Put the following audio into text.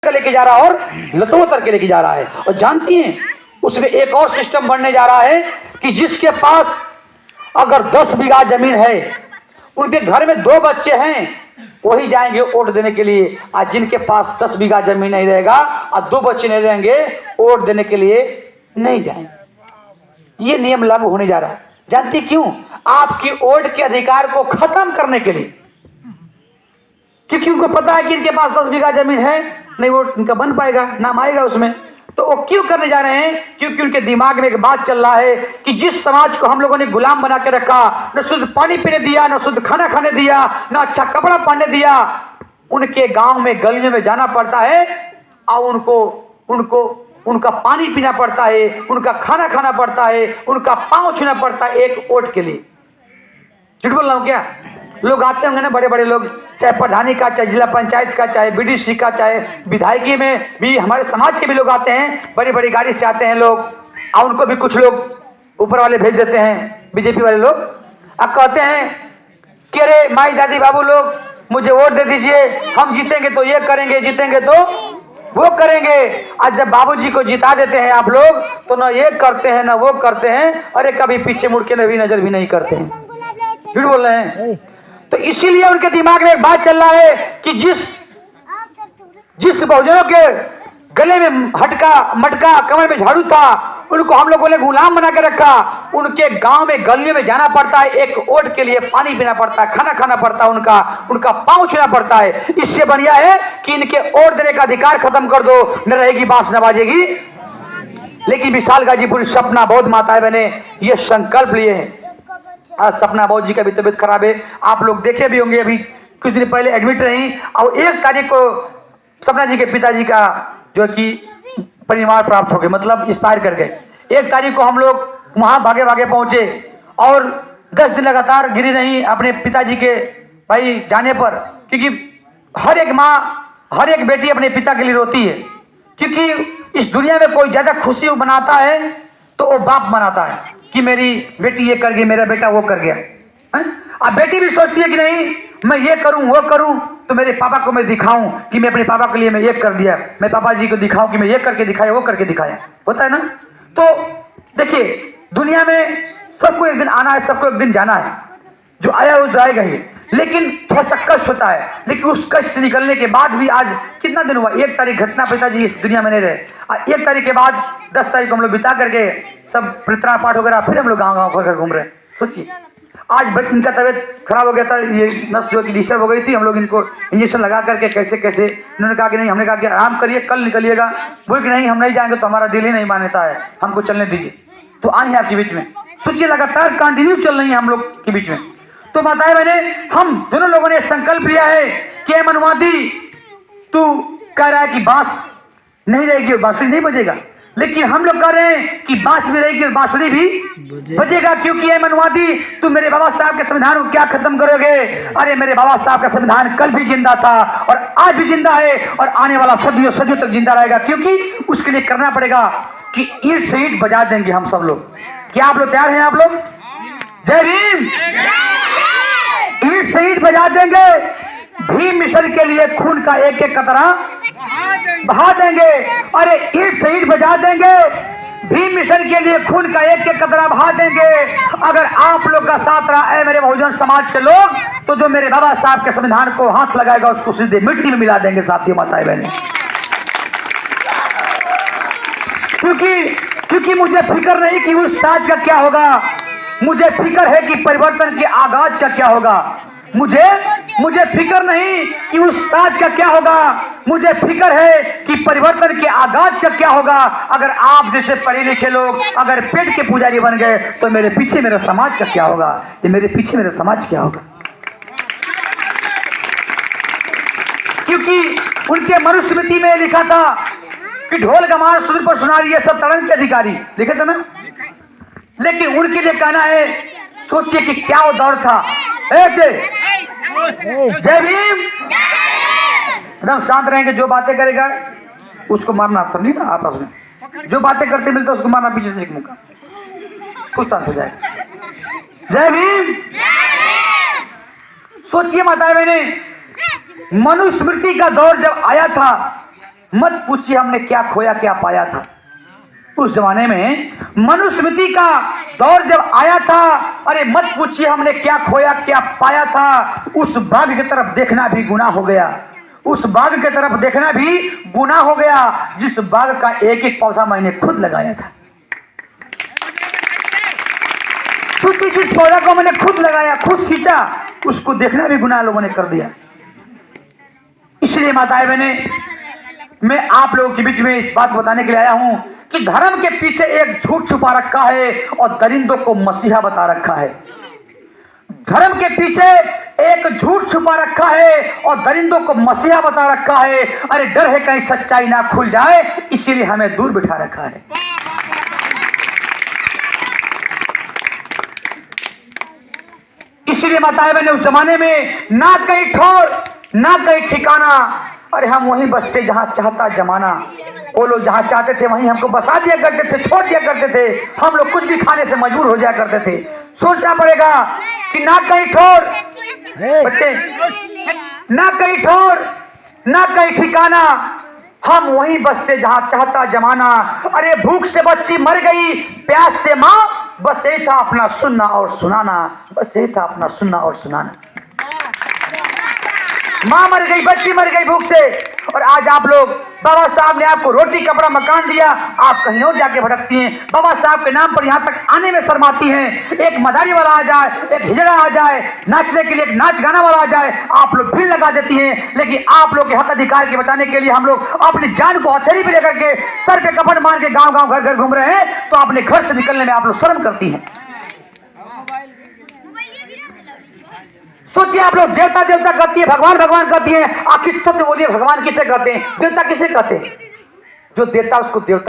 लेके जा रहा है और लतोतर के लेके जा रहा है। और जानती हैं उसमें एक और सिस्टम बनने जा रहा है कि जिसके पास अगर 10 बीघा जमीन है, उनके घर में 2 बच्चे हैं, वही जाएंगे वोट देने के लिए। और जिनके पास 10 बीघा जमीन नहीं रहेगा और 2 बच्चे नहीं रहेंगे, वोट देने के लिए नहीं जाएंगे। ये नियम लागू होने जा रहा है। जानती क्यों? आपकी वोट के अधिकार को खत्म करने के लिए, क्योंकि उनको पता है कि इनके पास 10 बीघा जमीन है, नहीं वोट इनका बन पाएगा, नाम आएगा उसमें। तो वो क्यों करने जा रहे हैं? क्योंकि उनके दिमाग में एक बात चल रहा है कि जिस समाज को हम लोगों ने गुलाम बना के रखा, न शुद्ध पानी पीने दिया, न शुद्ध खाना खाने दिया, न अच्छा कपड़ा पहनने दिया, उनके गांव में गलियों में जाना पड़ता है और उनको उनका पानी पीना पड़ता है, उनका खाना खाना पड़ता है, उनका पांव छूना पड़ता है एक वोट के लिए। झूठ बोल रहा हूं क्या? लोग आते होंगे ना, बड़े बड़े लोग, चाहे प्रधानी का, चाहे जिला पंचायत का, चाहे बीडीसी का, चाहे विधायकी में भी हमारे समाज के भी लोग आते हैं, बड़ी बड़ी गाड़ी से आते हैं लोग। और उनको भी कुछ लोग ऊपर वाले भेज देते हैं, बीजेपी वाले लोग, अब कहते हैं कि अरे माई दादी बाबू लोग मुझे वोट दे दीजिए, हम जीतेंगे तो ये करेंगे, जीतेंगे तो वो करेंगे। आज जब बाबूजी को जिता देते हैं आप लोग, तो ना ये करते हैं ना वो करते हैं, अरे कभी पीछे मुड़ के नजर भी नहीं करते हैं। झूठ बोल रहे हैं। तो इसीलिए उनके दिमाग में एक बात चल रहा है कि जिस बहुजनों के गले में मटका, कमर में झाड़ू था, उनको हम लोगों ने गुलाम बना के रखा। उनके गांव में गलियों में जाना पड़ता है, एक वोट के लिए पानी पीना पड़ता है, खाना खाना पड़ता है, उनका पांव छूना पड़ता है। इससे बढ़िया है कि इनके वोट देने का अधिकार खत्म कर दो, न रहेगी बांस न बाजेगी। लेकिन विशाल गाजीपुर सपना बहुत माताएं बहने ये संकल्प लिए हैं। आज सपना बहुत जी का भी तबीयत खराब है, आप लोग देखे भी होंगे, अभी कुछ दिन पहले एडमिट रही। और 1 तारीख को सपना जी के पिताजी का जो कि परिवार प्राप्त हो गए, मतलब एक्सपायर कर गए। 1 तारीख को हम लोग वहां भागे भागे पहुंचे और 10 दिन लगातार गिरी रही अपने पिताजी के भाई जाने पर, क्योंकि हर एक माँ, हर एक बेटी अपने पिता के लिए रोती है। क्योंकि इस दुनिया में कोई ज्यादा खुशी मनाता है तो वो बाप मनाता है कि मेरी बेटी ये कर गई, मेरा बेटा वो कर गया। अब बेटी भी सोचती है कि नहीं मैं ये करूं वो करूं तो मेरे पापा को मैं दिखाऊं कि मैं अपने पापा के लिए मैं ये कर दिया, मैं पापा जी को दिखाऊं कि मैं ये करके दिखाया, वो करके दिखाया, होता है ना। तो देखिए दुनिया में सबको एक दिन आना है, सबको एक दिन जाना है, जो आया वो जाएगा ही। लेकिन थोड़ा सा कष्ट होता है, लेकिन उस कष्ट से निकलने के बाद भी आज कितना दिन हुआ, 1 तारीख घटना, पिताजी इस दुनिया में नहीं रहे। 1 तारीख के बाद 10 तारीख को हम लोग बिता करके सब प्रार्थना पाठ वगैरह फिर हम लोग गाँव घर घूम रहे। सोचिए आज इनका तबीयत खराब हो गया था, ये नस जो डिस्टर्ब हो गई थी, हम लोग इनको इंजेक्शन लगा करके कैसे कैसे, उन्होंने कहा कि नहीं, हमने कहा कि आराम करिए, कल निकलिएगा। बोल कि नहीं हम नहीं जाएंगे तो हमारा दिल ही नहीं मानता है, हमको चलने दीजिए। तो आए हैं आपके बीच में। सोचिए लगातार कंटिन्यू चल रही है हम लोग के बीच में। तो बताए मैंने, हम दोनों लोगों ने संकल्प लिया है कि मनुवादी तू कह रहा है कि बांस नहीं रहेगी और बांसुरी नहीं बजेगा, लेकिन हम लोग कह रहे हैं कि बांस भी रहेगी और बांसुरी भी बजेगा। क्योंकि मनुवादी तू मेरे बाबा साहब के संविधान को क्या खत्म करोगे? अरे मेरे बाबा साहब का संविधान कल भी जिंदा था और आज भी जिंदा है और आने वाला सदियों सदियों तक जिंदा रहेगा। क्योंकि उसके लिए करना पड़ेगा कि ईंट से ईंट बजा देंगे हम सब लोग। क्या आप लोग तैयार हैं? आप लोग जय भीम, ईंट से ईंट बजा देंगे, भीम मिशन के लिए खून का एक एक कतरा बहा देंगे। अरे ईंट से ईंट बजा देंगे, भीम मिशन के लिए खून का एक एक कतरा बहा देंगे। अगर आप लोग का साथ रहा है मेरे बहुजन समाज के लोग, तो जो मेरे बाबा साहब के संविधान को हाथ लगाएगा उसको सीधे मिट्टी में मिला देंगे साथियों माताएं बहनें। क्योंकि मुझे फिक्र नहीं कि उस ताज का क्या होगा, मुझे फिक्र है कि परिवर्तन के आगाज का क्या होगा। मुझे फिक्र नहीं कि उस ताज का क्या होगा, मुझे फिक्र है कि परिवर्तन के आगाज का क्या होगा। अगर आप जैसे पढ़े लिखे लोग अगर पेट के पुजारी बन गए तो मेरे पीछे मेरे समाज का क्या होगा, ये मेरे पीछे मेरा समाज क्या होगा। क्योंकि उनके मनुस्मृति में लिखा था कि ढोल गमार सुर पर सुनारी ये सब तरंग के अधिकारी, लिखे थे ना। लेकिन उनके लिए कहना है, सोचिए कि क्या वो दौर था। जय भीम, एकदम शांत रहेंगे, जो बातें करेगा उसको मारना, समझी ना, आपस में जो बातें करते मिलते उसको मारना पीछे से एक मुक्का, कुछ शांत हो जाए। जय भीम। सोचिए माताएं बहनें, मनुस्मृति का दौर जब आया था मत पूछिए हमने क्या खोया क्या पाया था। उस जमाने में मनुस्मृति का दौर जब आया था, अरे मत पूछिए हमने क्या खोया क्या पाया था। उस बाघ की तरफ देखना भी गुनाह हो गया, उस बाघ की तरफ देखना भी गुनाह हो गया जिस बाघ का एक एक पौधा मैंने खुद लगाया था। सोचिए, जिस पौधा को मैंने खुद लगाया, खुद सींचा, उसको देखना भी गुनाह लोगों ने कर दिया। इसलिए माताएं बहने, मैं आप लोगों के बीच में इस बात बताने के लिए आया हूं कि धर्म के पीछे एक झूठ छुपा रखा है और दरिंदों को मसीहा बता रखा है। धर्म के पीछे एक झूठ छुपा रखा है और दरिंदों को मसीहा बता रखा है। अरे डर है कहीं सच्चाई ना खुल जाए, इसीलिए हमें दूर बिठा रखा है। इसलिए माताएं बहने, उस जमाने में ना कहीं ठोर ना कहीं ठिकाना, अरे हम वहीं बसते जहां चाहता जमाना। वो लोग जहां चाहते थे वहीं हमको बसा दिया करते थे, छोड़ दिया करते थे। हम लोग कुछ भी खाने से मजबूर हो जाया करते थे। सोचना पड़ेगा कि ना कहीं ठोर, बच्चे, ना कहीं ठोर ना कहीं ठिकाना, हम वहीं बसते जहां चाहता जमाना। अरे भूख से बच्ची मर गई, प्यास से माँ, बस यही था अपना सुनना और सुनाना, बस यही था अपना सुनना और सुनाना। माँ मर गई, बच्ची मर गई भूख से, और आज आप लोग, बाबा साहब ने आपको रोटी कपड़ा मकान दिया, आप कहीं और जाके भटकती हैं। बाबा साहब के नाम पर यहाँ तक आने में शर्माती हैं। एक मदारी वाला आ जाए, एक हिजड़ा आ जाए, नाचने के लिए एक नाच गाना वाला आ जाए, आप लोग भीड़ लगा देती हैं। लेकिन आप लोग के हक अधिकार के बचाने के लिए हम लोग अपनी जान को हथेली पे लेकर के, सर पे कपड़ मार के गाँव गाँव घर घर घूम रहे हैं, तो अपने घर से निकलने में आप लोग शर्म करती हैं। सोचिए, आप लोग देवता देवता कहती है, भगवान भगवान कहती है, आखिर सच बोलिए, भगवान किसे कहते हैं, देवता किसे कहते हैं? जो देता उसको देवता